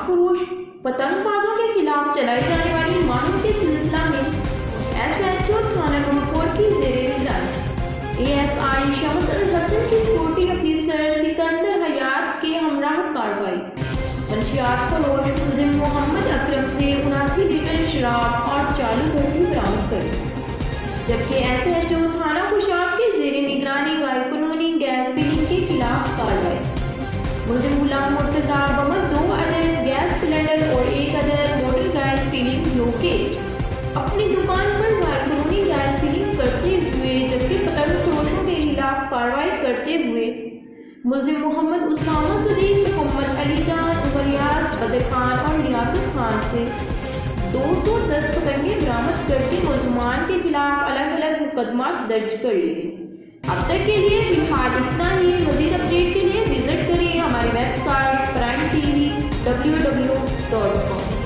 फरोश पतंगबाजों के खिलाफ चलाई जाने वाली मुहिम के सिलसिला में SHO थाना नूरपुर की ज़ेरे निगरानी ASI शमस अल हसन की सिक्योरिटी ऑफिसर सिकंदर हयात के हमराह कार्रवाई। मंशियात फरोश मुल्जिम मोहम्मद अकरम से 79 लीटर शराब और चालू भट्टी बरामद करी। जबकि SHO थाना खुशाब के ज़ेरे निगरानी गैरकानूनी गैस फिलिंग के खिलाफ कार्रवाई। मुल्जिम गुलाम मुर्तज़ा बमर 2 अदद गैस सिलेंडर और 1 अदद मोटर गैस फिलिंग लोकेट अपनी दुकान पर गैरकानूनी गैस फिलिंग करते हुए, जबकि पतंग फरोशों के खिलाफ कार्रवाई करते हुए मुल्जिम मोहम्मद उसामा सदीक, मोहम्मद अली जान, उमरियाज, बदर खान और रियासत खान से 210 पतंगें बरामद करके मुल्जिमान के खिलाफ अलग अलग मुकदमा दर्ज कर लिए। अब तक के लिए फिलहाल इतना ही। मज़ीद अपडेट के लिए विजिट करें हमारी वेबसाइट प्राइम TV www.com।